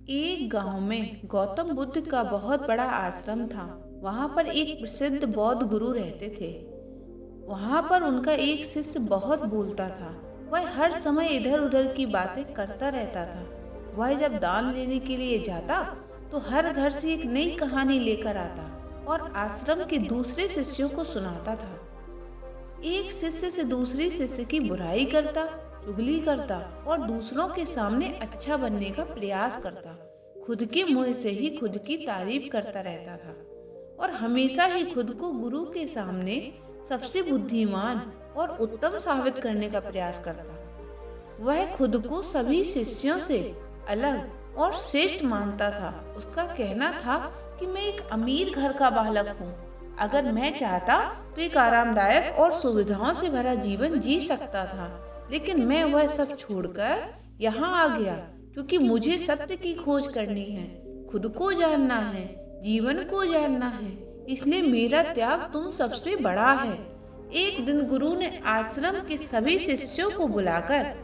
एक गांव में गौतम बुद्ध का बहुत बड़ा आश्रम था। वहां पर एक प्रसिद्ध बौद्ध गुरु रहते थे। वहां पर उनका एक शिष्य बहुत बोलता था। वह हर समय इधर उधर की बातें करता रहता था। वह जब दान लेने के लिए जाता तो हर घर से एक नई कहानी लेकर आता और आश्रम के दूसरे शिष्यों को सुनाता था। एक शिष्य से दूसरे शिष्य की बुराई करता, चुगली करता और दूसरों के सामने अच्छा बनने का प्रयास करता। खुद के मुंह से ही खुद की तारीफ करता रहता था और हमेशा ही खुद को गुरु के सामने सबसे बुद्धिमान और उत्तम साबित करने का प्रयास करता। वह खुद को सभी शिष्यों से अलग और श्रेष्ठ मानता था। उसका कहना था कि मैं एक अमीर घर का बालक हूँ। अगर मैं चाहता तो एक आरामदायक और सुविधाओं से भरा जीवन जी सकता था, लेकिन मैं वह सब छोड़कर यहाँ आ गया क्योंकि मुझे सत्य की खोज करनी है, खुद को जानना है, जीवन को जानना है। इसलिए मेरा त्याग तुम सबसे बड़ा है। एक दिन गुरु ने आश्रम के सभी शिष्यों को बुलाकर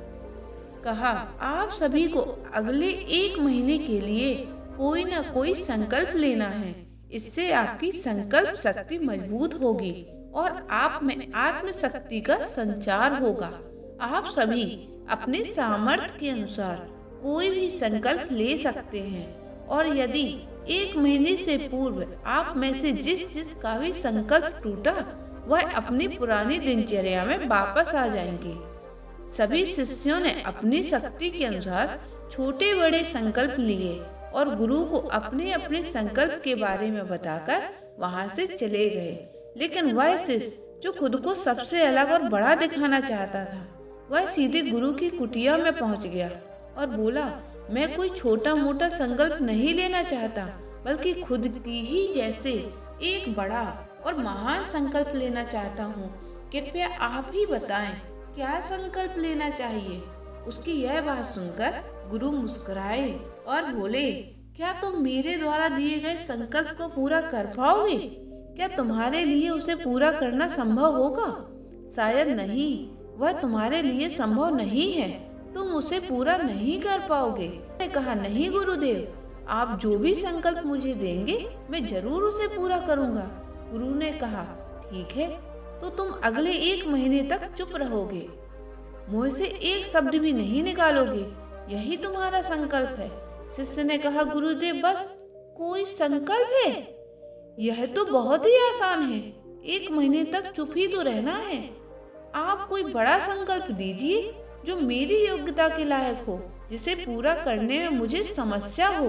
कहा, आप सभी को अगले 1 महीने के लिए कोई ना कोई संकल्प लेना है। इससे आपकी संकल्प शक्ति मजबूत होगी और आप में आत्मशक्ति का संचार होगा। आप सभी अपने सामर्थ्य के अनुसार कोई भी संकल्प ले सकते हैं और यदि 1 महीने से पूर्व आप में से जिस जिस का भी संकल्प टूटा वह अपनी पुरानी दिनचर्या में वापस आ जाएंगे। सभी शिष्यों ने अपनी शक्ति के अनुसार छोटे बड़े संकल्प लिए और गुरु को अपने अपने संकल्प के बारे में बताकर वहां से चले गए। लेकिन वह शिष्य जो खुद को सबसे अलग और बड़ा दिखाना चाहता था, वह सीधे गुरु की कुटिया में पहुंच गया और बोला, मैं कोई छोटा मोटा संकल्प नहीं लेना चाहता, बल्कि खुद की ही जैसे एक बड़ा और महान संकल्प लेना चाहता हूँ। कृपया आप ही बताएं, क्या संकल्प लेना चाहिए। उसकी यह बात सुनकर गुरु मुस्कुराए और बोले, क्या तुम मेरे द्वारा दिए गए संकल्प को पूरा कर पाओगे? क्या तुम्हारे लिए उसे पूरा करना संभव होगा? शायद नहीं, वह तुम्हारे लिए संभव नहीं है। तुम उसे पूरा नहीं कर पाओगे। मैंने कहा, नहीं गुरुदेव, आप जो भी संकल्प मुझे देंगे मैं जरूर उसे पूरा करूंगा। गुरु ने कहा, ठीक है, तो तुम अगले 1 महीने तक चुप रहोगे, मुंह से एक शब्द भी नहीं निकालोगे। यही तुम्हारा संकल्प है। शिष्य ने कहा, गुरुदेव, बस कोई संकल्प है? यह तो बहुत ही आसान है। 1 महीने तक चुप ही तो रहना है। आप कोई बड़ा संकल्प दीजिए जो मेरी योग्यता के लायक हो, जिसे पूरा करने में मुझे समस्या हो।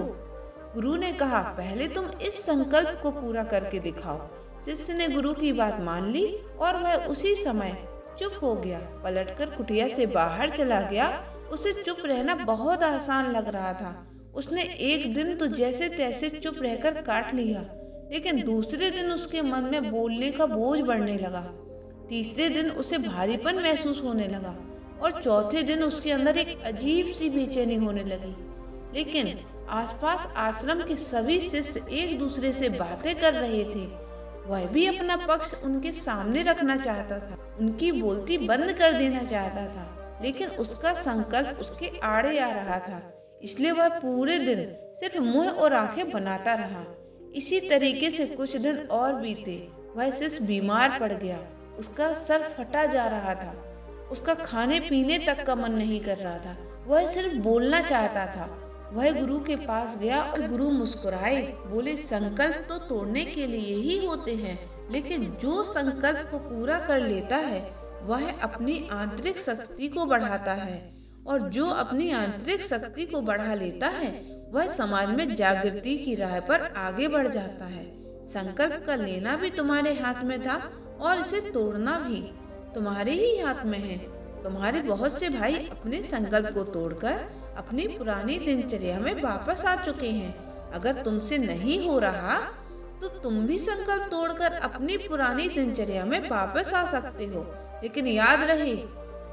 गुरु ने कहा, पहले तुम इस संकल्प को पूरा करके दिखाओ। शिष्य ने गुरु की बात मान ली और वह उसी समय चुप हो गया, पलटकर कुटिया से बाहर चला गया। उसे चुप रहना बहुत आसान लग रहा था। उसने एक दिन तो जैसे तैसे चुप रहकर काट लिया, लेकिन दूसरे दिन उसके मन में बोलने का बोझ बढ़ने लगा। तीसरे दिन उसे भारीपन महसूस होने लगा और चौथे दिन उसके अंदर एक अजीब सी बेचैनी होने लगी। लेकिन आसपास आश्रम के सभी शिष्य एक दूसरे से बातें कर रहे थे। वह भी अपना पक्ष उनके सामने रखना चाहता था, उनकी बोलती बंद कर देना चाहता था, लेकिन उसका संकल्प उसके आड़े आ रहा था। इसलिए वह पूरे दिन सिर्फ मुंह और आंखें बनाता रहा। इसी तरीके से कुछ दिन और बीते। वह शिष्य बीमार पड़ गया। उसका सर फटा जा रहा था। उसका खाने पीने तक का मन नहीं कर रहा था। वह सिर्फ बोलना चाहता था। वह गुरु के पास गया और गुरु मुस्कुराए, बोले, संकल्प तो तोड़ने के लिए ही होते हैं, लेकिन जो संकल्प को पूरा कर लेता है वह अपनी आंतरिक शक्ति को बढ़ाता है, और जो अपनी आंतरिक शक्ति को बढ़ा लेता है वह समाज में जागृति की राह पर आगे बढ़ जाता है। संकल्प का लेना भी तुम्हारे हाथ में था और इसे तोड़ना भी तुम्हारे ही हाथ में है। तुम्हारे बहुत से भाई अपने संकल्प को तोड़कर अपनी पुरानी दिनचर्या में वापस आ चुके हैं। अगर तुमसे नहीं हो रहा तो तुम भी संकल्प तोड़कर अपनी पुरानी दिनचर्या में वापस आ सकते हो। लेकिन याद रहे,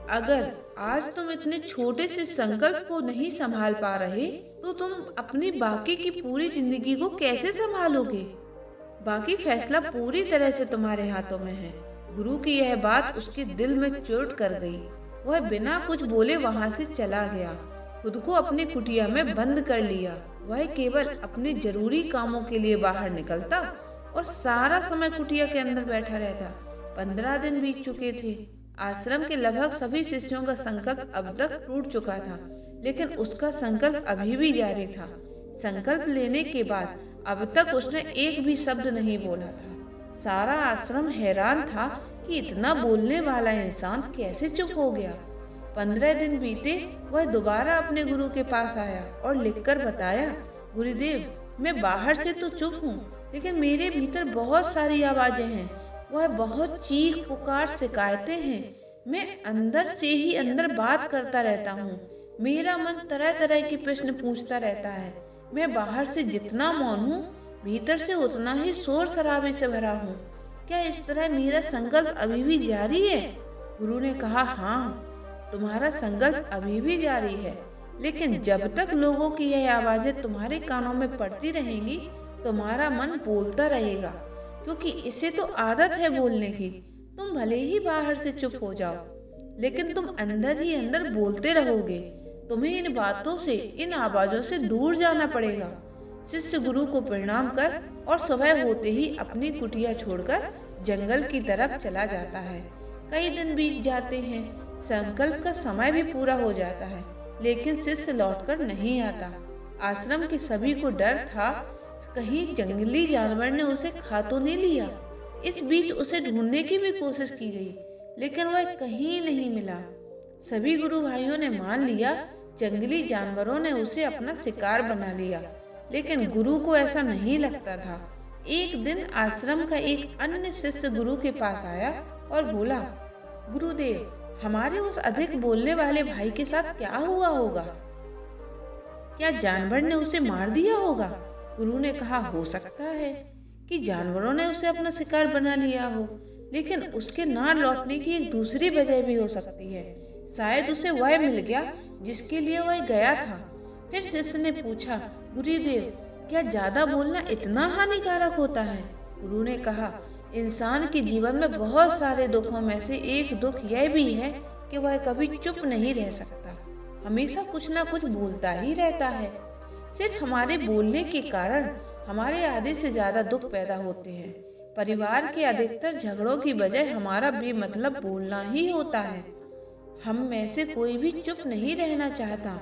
अगर आज तुम इतने छोटे से संकल्प को नहीं संभाल पा रहे तो तुम अपनी बाकी की पूरी जिंदगी को कैसे संभालोगे? बाकी फैसला पूरी तरह से तुम्हारे हाथों में है। गुरु की यह बात उसके दिल में चोट कर गई। वह बिना कुछ बोले वहां से चला गया, खुद को अपनी कुटिया में बंद कर लिया वह केवल अपने जरूरी कामों के लिए बाहर निकलता और सारा समय कुटिया के अंदर बैठा रहता। 15 दिन बीत चुके थे। आश्रम के लगभग सभी शिष्यों का संकल्प अब तक टूट चुका था, लेकिन उसका संकल्प अभी भी जारी था। संकल्प लेने के बाद अब तक उसने एक भी शब्द नहीं बोला था। सारा आश्रम हैरान था कि इतना बोलने वाला इंसान कैसे चुप हो गया। 15 दिन बीते, वह दोबारा अपने गुरु के पास आया और लिखकर बताया, गुरुदेव, मैं बाहर से तो चुप हूँ, लेकिन मेरे भीतर बहुत सारी आवाजें हैं। वह बहुत चीख पुकार शिकायतें हैं। मैं अंदर से ही अंदर बात करता रहता हूँ। मेरा मन तरह तरह के प्रश्न पूछता रहता है। मैं बाहर से जितना मौन हूँ, भीतर से उतना ही शोर शराबे से भरा हूँ। क्या इस तरह मेरा संकल्प अभी भी जारी है? गुरु ने कहा, हाँ, तुम्हारा संकल्प अभी भी जारी है, लेकिन जब तक लोगों की यह आवाजें तुम्हारे कानों में पड़ती रहेंगी, तुम्हारा मन बोलता रहेगा, क्योंकि इसे तो आदत है बोलने की। तुम भले ही बाहर से चुप हो जाओ, लेकिन तुम अंदर ही अंदर बोलते रहोगे। तुम्हें इन बातों से, इन आवाजों से दूर जाना पड़ेगा। शिष्य गुरु को प्रणाम कर और सुबह होते ही अपनी कुटिया छोड़कर जंगल की तरफ चला जाता है। कई दिन बीत जाते हैं, संकल्प का समय भी पूरा हो जाता है, लेकिन शिष्य लौटकर नहीं आता। आश्रम के सभी को डर था, कहीं जंगली जानवर ने उसे खा तो नहीं लिया। इस बीच उसे ढूंढने की भी कोशिश की गई, लेकिन वह कहीं नहीं मिला। सभी गुरु भाइयों ने मान लिया जंगली जानवरों ने उसे अपना शिकार बना लिया, लेकिन गुरु को ऐसा नहीं लगता था। एक दिन आश्रम का एक अन्य शिष्य गुरु के पास आया और बोला, गुरुदेव, हमारे उस अधिक बोलने वाले भाई के साथ क्या हुआ होगा? क्या जानवर ने उसे मार दिया होगा? गुरु ने कहा, हो सकता है कि जानवरों ने उसे अपना शिकार बना लिया हो, लेकिन उसके ना लौटने की एक दूसरी वजह भी हो सकती है। शायद उसे वह मिल गया जिसके लिए वह गया था। फिर शिष्य ने पूछा, गुरुदेव, क्या ज्यादा बोलना इतना हानिकारक होता है? गुरु ने कहा, इंसान के जीवन में बहुत सारे दुखों में से एक दुख यह भी है कि वह कभी चुप नहीं रह सकता, हमेशा कुछ ना कुछ बोलता ही रहता है। सिर्फ हमारे बोलने के कारण हमारे आधे से ज्यादा दुख पैदा होते हैं। परिवार के अधिकतर झगड़ों की वजह हमारा बेमतलब बोलना ही होता है। हम में से कोई भी चुप नहीं रहना चाहता,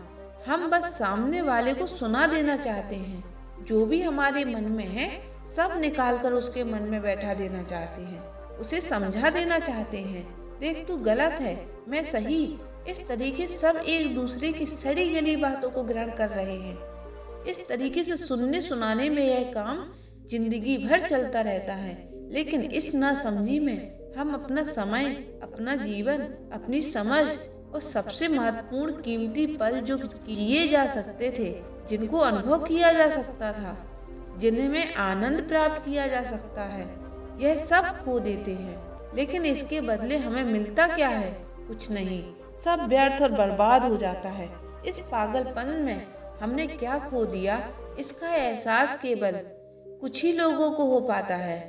हम बस सामने वाले को सुना देना चाहते हैं। जो भी हमारे मन में है सब निकालकर उसके मन में बैठा देना चाहते हैं, उसे समझा देना चाहते हैं, देख तू गलत है, मैं सही। इस तरीके सब एक दूसरे की सड़ी गली बातों को ग्रहण कर रहे हैं। इस तरीके से सुनने सुनाने में यह काम जिंदगी भर चलता रहता है, लेकिन इस नासमझी में हम अपना समय, अपना जीवन, अपनी समझ और सबसे महत्वपूर्ण कीमती पल जो जिए जा सकते थे, जिनको अनुभव किया जा सकता था, जिन्हें में आनंद प्राप्त किया जा सकता है, यह सब खो देते हैं। लेकिन इसके बदले हमें मिलता क्या है? कुछ नहीं, सब व्यर्थ और बर्बाद हो जाता है। इस पागलपन में हमने क्या खो दिया, इसका एहसास केवल कुछ ही लोगों को हो पाता है।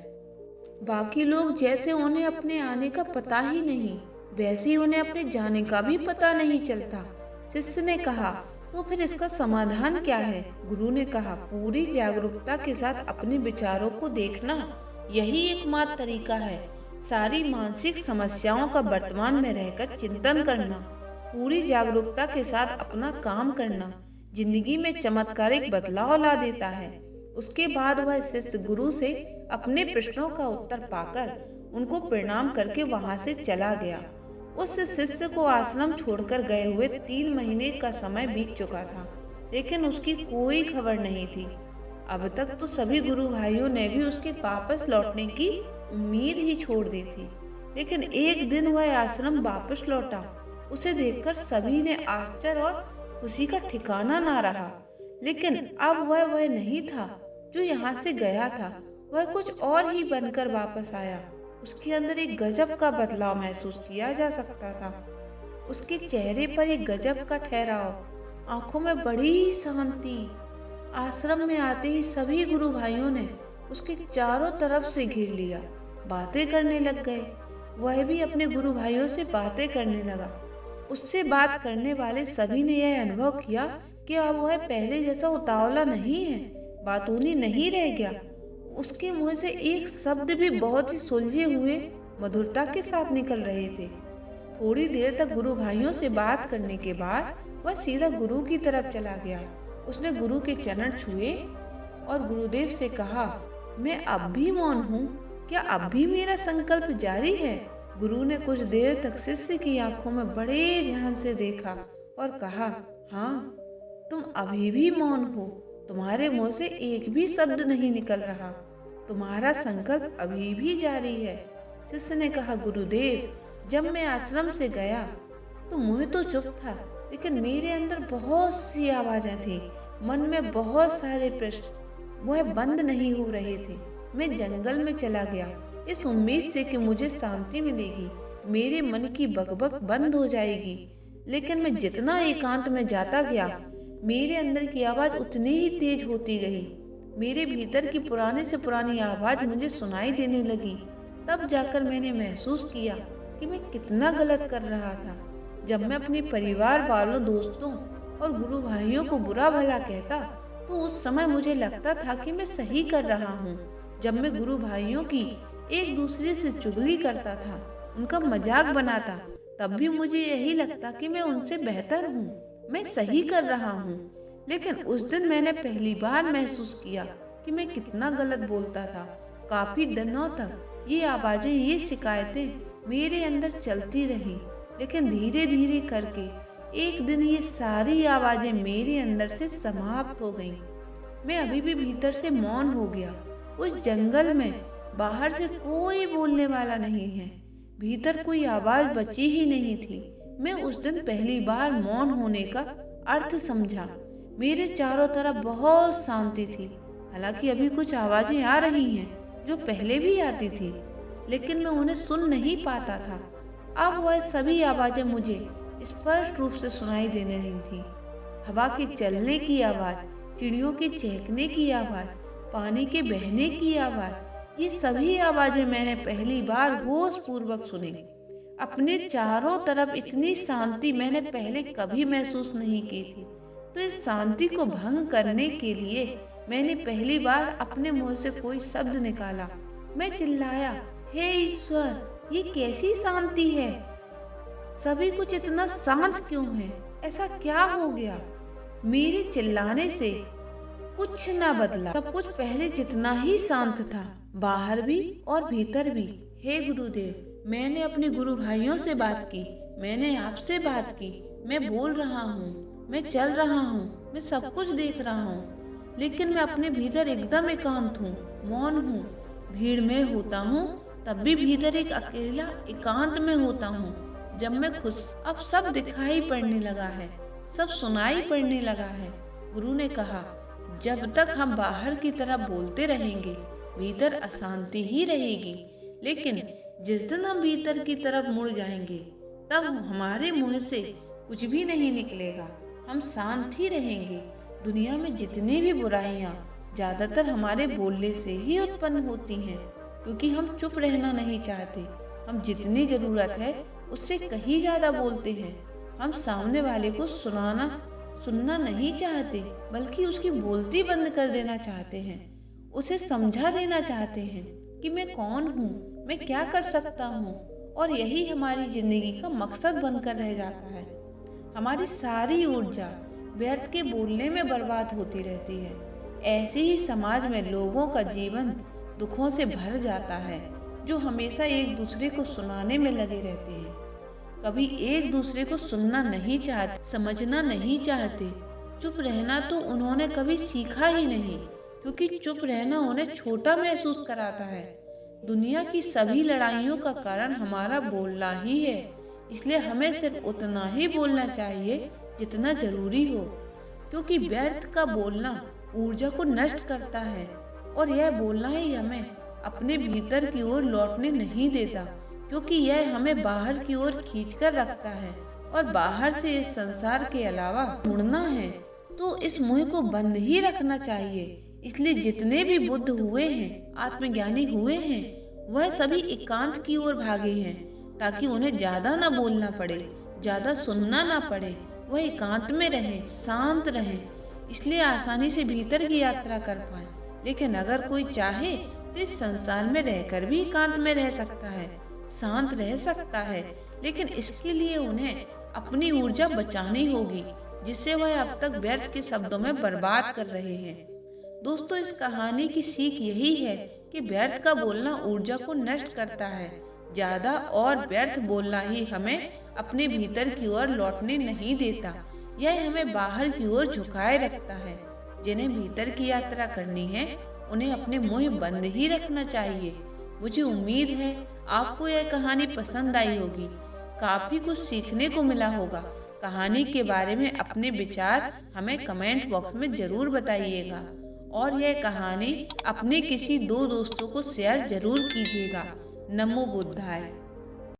बाकी लोग जैसे उन्हें अपने आने का पता ही नहीं, वैसे ही उन्हें अपने जाने का भी पता नहीं चलता। शिष्य ने कहा, तो फिर इसका समाधान क्या है? गुरु ने कहा, पूरी जागरूकता के साथ अपने विचारों को देखना, यही एकमात्र तरीका है। सारी मानसिक समस्याओं का वर्तमान में रहकर चिंतन करना, पूरी जागरूकता के साथ अपना काम करना जिंदगी में चमत्कारिक बदलाव ला देता है। उसके बाद वह शिष्य गुरु से अपने प्रश्नों का उत्तर पाकर उनको प्रणाम करके वहां से चला गया। उस शिष्य को आश्रम छोड़कर गए हुए 3 महीने का समय बीत चुका था, लेकिन उसकी कोई खबर नहीं थी। अब तक तो सभी गुरु भाइयों ने भी उसके वापस लौटने की उम्मीद ही छोड़ दी थी, लेकिन एक दिन वह आश्रम वापस लौटा। उसे देखकर सभी ने आश्चर्य और खुशी का ठिकाना ना रहा। लेकिन अब वह नहीं था जो यहाँ से गया था, वह कुछ और ही बनकर वापस आया। उसके अंदर एक गजब का बदलाव महसूस किया जा सकता था। उसके चेहरे पर एक गजब का ठहराव, आंखों में बड़ी शांति। आश्रम में आते ही सभी गुरु भाइयों ने उसके चारों तरफ से घेर लिया, बातें करने लग गए। वह भी अपने गुरु भाइयों से बातें करने लगा। उससे बात करने वाले सभी ने यह अनुभव किया कि अब वह पहले जैसा उतावला नहीं है, बातूनी नहीं रह गया। उसके मुंह से एक शब्द भी बहुत ही सुलझे हुए मधुरता के साथ निकल रहे थे। थोड़ी देर तक गुरु भाइयों से बात करने के बाद वह सीधा गुरु की तरफ चला गया। उसने गुरु के चरण छुए और गुरुदेव से कहा, मैं अब भी मौन हूँ, क्या अब भी मेरा संकल्प जारी है? गुरु ने कुछ देर तक शिष्य की आंखों में बड़े ध्यान से देखा और कहा, हाँ, तुम अभी भी मौन हो, तुम्हारे मुंह से एक भी शब्द नहीं निकल रहा, तुम्हारा संकल्प अभी भी जारी है। शिष्य ने कहा, गुरुदेव, जब मैं आश्रम से गया तो मुंह तो चुप था, लेकिन मेरे अंदर बहुत सी आवाजें थी, मन में बहुत सारे प्रश्न वह बंद नहीं हो रहे थे। मैं जंगल में चला गया इस उम्मीद से कि मुझे शांति मिलेगी, मेरे मन की बकबक बंद हो जाएगी, लेकिन मैं जितना एकांत में जाता गया मेरे अंदर की आवाज उतनी ही तेज होती गई। मेरे भीतर की पुरानी से पुरानी आवाज मुझे सुनाई देने लगी। तब जाकर मैंने महसूस किया कि मैं कितना गलत कर रहा था। जब मैं अपने परिवार वालों, दोस्तों और गुरु भाइयों को बुरा भला कहता तो उस समय मुझे लगता था कि मैं सही कर रहा हूँ। जब मैं गुरु भाइयों की एक दूसरे से चुगली करता था, उनका मजाक बनाता, तब भी मुझे यही लगता कि मैं उनसे बेहतर हूँ, मैं सही कर रहा हूँ। लेकिन उस दिन मैंने पहली बार महसूस किया कि मैं कितना गलत बोलता था। काफी दिनों तक ये आवाजें, ये शिकायतें मेरे अंदर चलती रही, लेकिन धीरे धीरे करके एक दिन ये सारी आवाजें मेरे अंदर से समाप्त हो गईं। मैं अभी भी भीतर से मौन हो गया। उस जंगल में बाहर से कोई बोलने वाला नहीं है, भीतर कोई आवाज बची ही नहीं थी। मैं उस दिन पहली बार मौन होने का अर्थ समझा। मेरे चारों तरफ बहुत शांति थी। हालांकि अभी कुछ आवाजें आ रही हैं जो पहले भी आती थी, लेकिन मैं उन्हें सुन नहीं पाता था। अब वह सभी आवाजें मुझे स्पष्ट रूप से सुनाई देने रही थी। हवा के चलने की आवाज, चिड़ियों के चहकने की आवाज, पानी के बहने की आवाज, ये सभी आवाजें मैंने पहली बार होश पूर्वक सुनी। अपने चारों तरफ इतनी शांति मैंने पहले कभी महसूस नहीं की थी। तो इस शांति को भंग करने के लिए मैंने पहली बार अपने मुंह से कोई शब्द निकाला। मैं चिल्लाया, हे ईश्वर, ये कैसी शांति है? सभी कुछ इतना शांत क्यों है? ऐसा क्या हो गया? मेरे चिल्लाने से कुछ ना बदला, सब कुछ पहले जितना ही शांत था, बाहर भी और भीतर भी। हे गुरुदेव, मैंने अपने गुरु भाइयों से बात की, मैंने आपसे बात की, मैं बोल रहा हूँ, मैं चल रहा हूँ, मैं सब कुछ देख रहा हूँ, लेकिन मैं अपने भीतर एकदम एकांत हूँ, मौन हूँ। भीड़ में होता हूँ तब भी भीतर एक अकेला एकांत में होता हूँ। जब मैं खुश, अब सब दिखाई पड़ने लगा है, सब सुनाई पड़ने लगा है। गुरु ने कहा, जब तक हम बाहर की तरफ बोलते रहेंगे भीतर अशांति ही रहेगी, लेकिन जिस दिन हम भीतर की तरफ मुड़ जाएंगे तब हमारे मुंह से कुछ भी नहीं निकलेगा, हम शांत ही रहेंगे। दुनिया में जितनी भी बुराइयां ज्यादातर हमारे बोलने से ही उत्पन्न होती हैं, क्योंकि हम चुप रहना नहीं चाहते। हम जितनी जरूरत है उससे कहीं ज्यादा बोलते हैं। हम सामने वाले को सुनना नहीं चाहते, बल्कि उसकी बोलती बंद कर देना चाहते हैं। उसे समझा देना चाहते हैं कि मैं कौन हूँ, मैं क्या कर सकता हूँ, और यही हमारी जिंदगी का मकसद बनकर रह जाता है। हमारी सारी ऊर्जा व्यर्थ के बोलने में बर्बाद होती रहती है। ऐसे ही समाज में लोगों का जीवन दुखों से भर जाता है, जो हमेशा एक दूसरे को सुनाने में लगे रहते हैं। कभी एक दूसरे को सुनना नहीं चाहते, समझना नहीं चाहते। चुप रहना तो उन्होंने कभी सीखा ही नहीं, क्योंकि चुप रहना उन्हें छोटा महसूस कराता है। दुनिया की सभी लड़ाइयों का कारण हमारा बोलना ही है, इसलिए हमें सिर्फ उतना ही बोलना चाहिए जितना जरूरी हो, क्योंकि व्यर्थ का बोलना ऊर्जा को नष्ट करता है, और यह बोलना ही हमें अपने भीतर की ओर लौटने नहीं देता, क्योंकि यह हमें बाहर की ओर खींचकर रखता है, और बाहर से इस संसार के अलावा मुड़ना है तो इस मुंह को बंद ही रखना चाहिए। इसलिए जितने भी बुद्ध हुए हैं, आत्मज्ञानी हुए हैं, वह सभी एकांत की ओर भागे हैं, ताकि उन्हें ज्यादा ना बोलना पड़े, ज्यादा सुनना ना पड़े। वह एकांत में रहे, शांत रहे, इसलिए आसानी से भीतर की यात्रा कर पाए। लेकिन अगर कोई चाहे तो इस संसार में रहकर भी एकांत में रह सकता है, शांत रह सकता है, लेकिन इसके लिए उन्हें अपनी ऊर्जा बचानी होगी, जिसे वह अब तक व्यर्थ के शब्दों में बर्बाद कर रहे हैं। दोस्तों, इस कहानी की सीख यही है कि व्यर्थ का बोलना ऊर्जा को नष्ट करता है। ज्यादा और व्यर्थ बोलना ही हमें अपने भीतर की ओर लौटने नहीं देता। यह हमें बाहर की ओर झुकाए रखता है। जिन्हें भीतर की यात्रा करनी है, उन्हें अपने मुंह बंद ही रखना चाहिए। मुझे उम्मीद है आपको यह कहानी पसंद आई होगी, काफी कुछ सीखने को मिला होगा। कहानी के बारे में अपने विचार हमें कमेंट बॉक्स में जरूर बताइएगा और यह कहानी अपने किसी दो दोस्तों को शेयर जरूर कीजिएगा। नमो बुद्धाय।